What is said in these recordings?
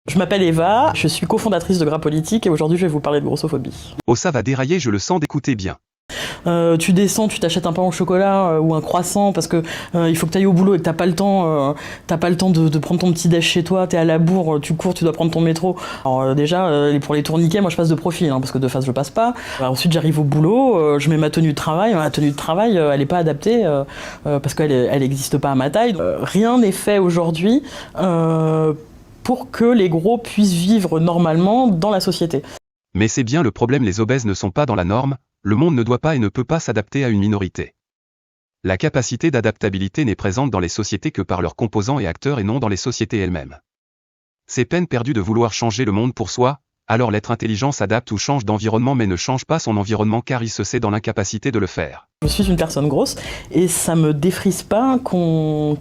Je m'appelle Eva, je suis cofondatrice de Gras Politique et aujourd'hui je vais vous parler de grossophobie. Oh, ça va dérailler, je le sens, d'écouter bien. Tu descends, tu t'achètes un pain au chocolat ou un croissant parce que il faut que tu ailles au boulot et que t'as pas le temps de prendre ton petit déj chez toi, t'es à la bourre, tu cours, tu dois prendre ton métro. Alors déjà, pour les tourniquets, moi je passe de profil, parce que de face je passe pas. Ensuite j'arrive au boulot, je mets ma tenue de travail, ma tenue de travail elle est pas adaptée parce qu'elle existe pas à ma taille. Rien n'est fait aujourd'hui pour que les gros puissent vivre normalement dans la société. Mais c'est bien le problème, les obèses ne sont pas dans la norme, le monde ne doit pas et ne peut pas s'adapter à une minorité. La capacité d'adaptabilité n'est présente dans les sociétés que par leurs composants et acteurs et non dans les sociétés elles-mêmes. C'est peine perdue de vouloir changer le monde pour soi, alors l'être intelligent s'adapte ou change d'environnement mais ne change pas son environnement car il se sait dans l'incapacité de le faire. Je suis une personne grosse et ça me défrise pas qu'on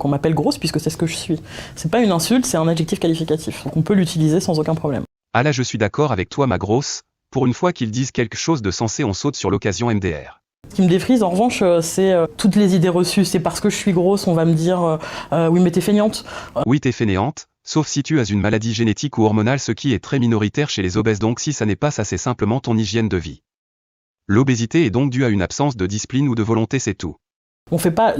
m'appelle grosse puisque c'est ce que je suis. C'est pas une insulte, c'est un adjectif qualificatif. Donc on peut l'utiliser sans aucun problème. Ah là je suis d'accord avec toi ma grosse, pour une fois qu'ils disent quelque chose de sensé on saute sur l'occasion MDR. Ce qui me défrise en revanche c'est toutes les idées reçues. C'est parce que je suis grosse on va me dire oui mais t'es feignante. Oui t'es fainéante, sauf si tu as une maladie génétique ou hormonale ce qui est très minoritaire chez les obèses donc si ça n'est pas ça c'est simplement ton hygiène de vie. L'obésité est donc due à une absence de discipline ou de volonté c'est tout. On fait pas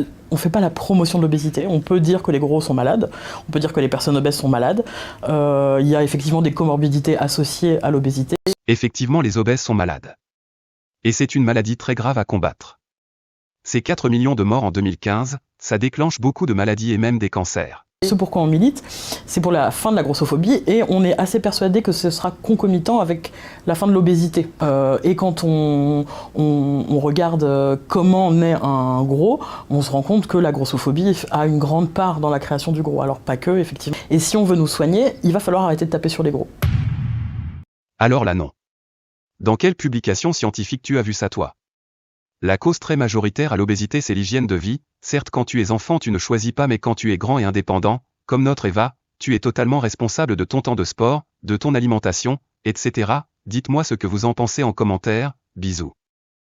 la promotion de l'obésité, on peut dire que les gros sont malades, on peut dire que les personnes obèses sont malades, il y a effectivement des comorbidités associées à l'obésité. Effectivement les obèses sont malades. Et c'est une maladie très grave à combattre. C'est 4 millions de morts en 2015, ça déclenche beaucoup de maladies et même des cancers. Ce pourquoi on milite, c'est pour la fin de la grossophobie et on est assez persuadé que ce sera concomitant avec la fin de l'obésité. Et quand on regarde comment naît un gros, on se rend compte que la grossophobie a une grande part dans la création du gros. Alors pas que, effectivement. Et si on veut nous soigner, il va falloir arrêter de taper sur les gros. Alors là non. Dans quelle publication scientifique tu as vu ça toi? La cause très majoritaire à l'obésité c'est l'hygiène de vie, certes quand tu es enfant tu ne choisis pas mais quand tu es grand et indépendant, comme notre Eva, tu es totalement responsable de ton temps de sport, de ton alimentation, etc. Dites-moi ce que vous en pensez en commentaire, bisous.